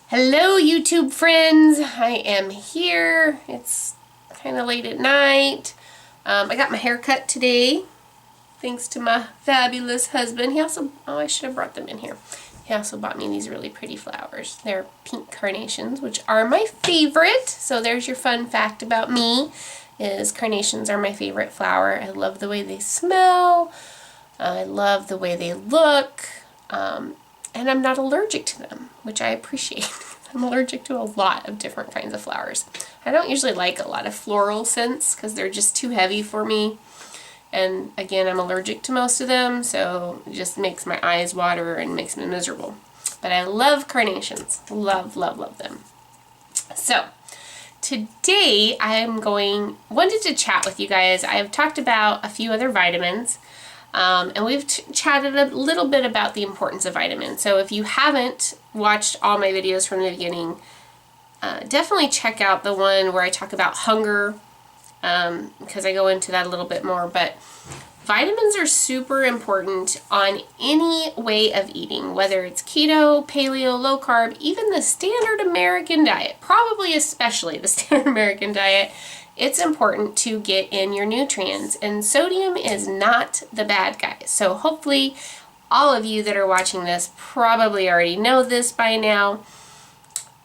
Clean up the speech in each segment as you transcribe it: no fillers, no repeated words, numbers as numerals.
Hello YouTube friends, I am here. It's kind of late at night. I got my hair cut today thanks to my fabulous husband. He also, I should have brought them in here. He also bought me these really pretty flowers. They're pink carnations, which are my favorite. So there's your fun fact about me, is carnations are my favorite flower. I love the way they smell. I love the way they look. And I'm not allergic to them, which I appreciate. I'm allergic to a lot of different kinds of flowers. I don't usually like a lot of floral scents because they're just too heavy for me. And again, I'm allergic to most of them, so it just makes my eyes water and makes me miserable. But I love carnations. Love, love, love them. So today wanted to chat with you guys. I have talked about a few other vitamins. And we've chatted a little bit about the importance of vitamins. So if you haven't watched all my videos from the beginning, definitely check out the one where I talk about hunger, because I go into that a little bit more. But vitamins are super important on any way of eating, whether it's keto, paleo, low carb, even the standard American diet, probably especially the standard American diet. It's important to get in your nutrients, and sodium is not the bad guy. So hopefully all of you that are watching this probably already know this by now,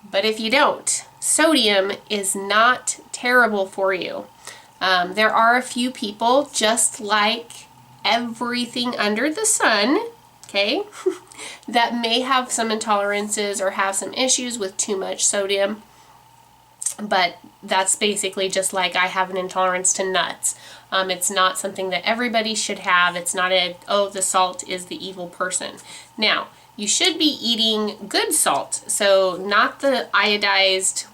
but if you don't, sodium is not terrible for you. There are a few people, just like everything under the sun, okay, that may have some intolerances or have some issues with too much sodium. But that's basically just like I have an intolerance to nuts. It's not something that everybody should have. It's not the salt is the evil person. Now, you should be eating good salt, so not the iodized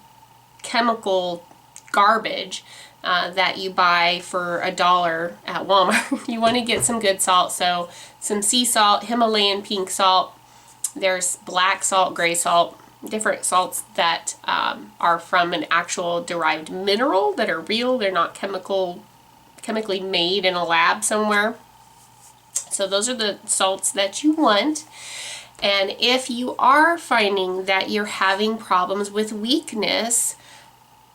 chemical garbage that you buy for $1 at Walmart. You want to get some good salt, so some sea salt, Himalayan pink salt, there's black salt, gray salt, different salts that are from an actual derived mineral that are real. They're not chemically made in a lab somewhere. So those are the salts that you want. And if you are finding that you're having problems with weakness,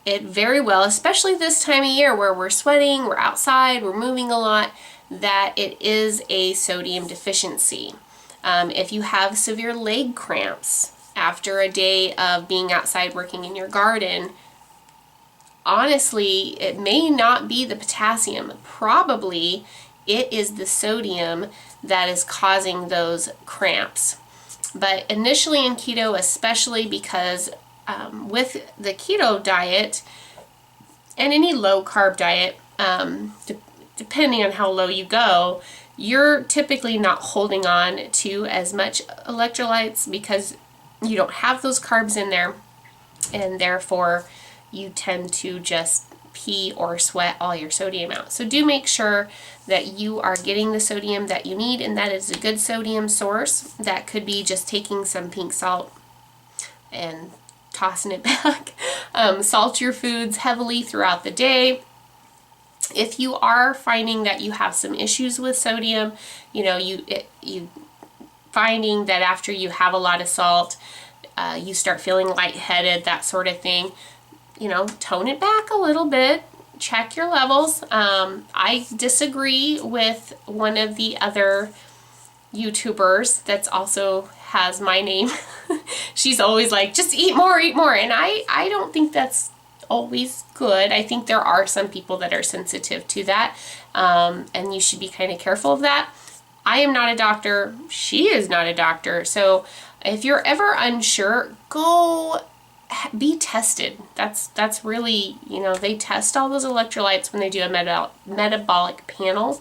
it very well, especially this time of year where we're sweating, we're outside, we're moving a lot, that it is a sodium deficiency. If you have severe leg cramps after a day of being outside working in your garden, honestly, it may not be the potassium. Probably it is the sodium that is causing those cramps. But initially in keto, especially because with the keto diet and any low carb diet, depending on how low you go, you're typically not holding on to as much electrolytes because you don't have those carbs in there, and therefore you tend to just pee or sweat all your sodium out. So do make sure that you are getting the sodium that you need, and that is a good sodium source. That could be just taking some pink salt and tossing it back. Salt your foods heavily throughout the day. If you are finding that you have some issues with sodium, you finding that after you have a lot of salt, you start feeling lightheaded, that sort of thing, tone it back a little bit, check your levels. I disagree with one of the other YouTubers that's also has my name. She's always like, just eat more, and I don't think that's always good. I think there are some people that are sensitive to that, and you should be kind of careful of that. I am not a doctor. She is not a doctor. So if you're ever unsure, go be tested. That's really, they test all those electrolytes when they do a metabolic panel.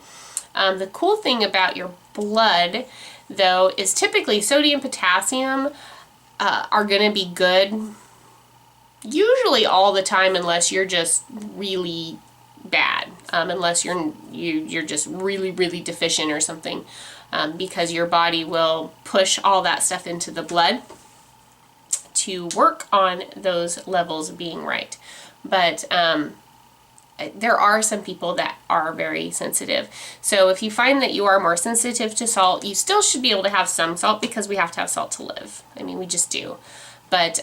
The cool thing about your blood, though, is typically sodium, potassium are going to be good usually all the time, unless you're just really bad, unless you're just really, really deficient or something, because your body will push all that stuff into the blood to work on those levels being right. But there are some people that are very sensitive. So if you find that you are more sensitive to salt, you still should be able to have some salt, because we have to have salt to live. I mean, we just do. But,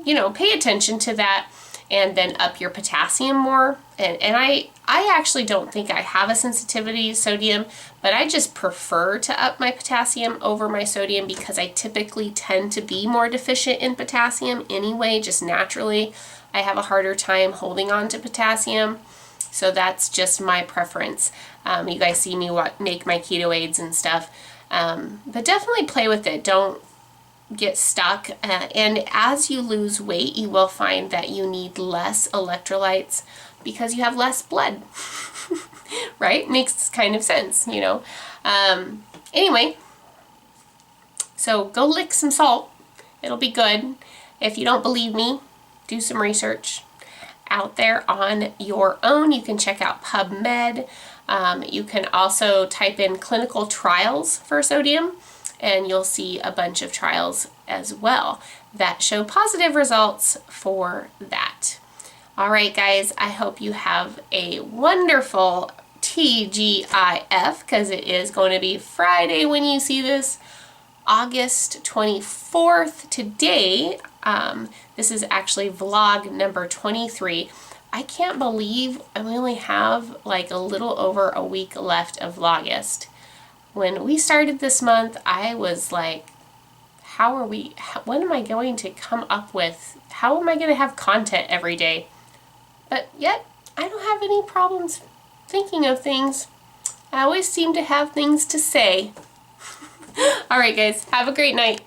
you know, pay attention to that, and then up your potassium more. And I actually don't think I have a sensitivity to sodium, but I just prefer to up my potassium over my sodium because I typically tend to be more deficient in potassium anyway, just naturally. I have a harder time holding on to potassium, so that's just my preference. You guys see me make my keto aids and stuff, but definitely play with it. Don't get stuck, and as you lose weight, you will find that you need less electrolytes because you have less blood. Right? Makes kind of sense, you know. Anyway, so go lick some salt. It'll be good. If you don't believe me, do some research out there on your own. You can check out PubMed. You can also type in clinical trials for sodium, and you'll see a bunch of trials as well that show positive results for that. All right, guys, I hope you have a wonderful TGIF, because it is going to be Friday when you see this, August 24th. Today, this is actually vlog number 23. I can't believe we only have like a little over a week left of Vlogust. When we started this month, I was like, when am I going to come up with, how am I going to have content every day? But yet, I don't have any problems thinking of things. I always seem to have things to say. All right, guys, have a great night.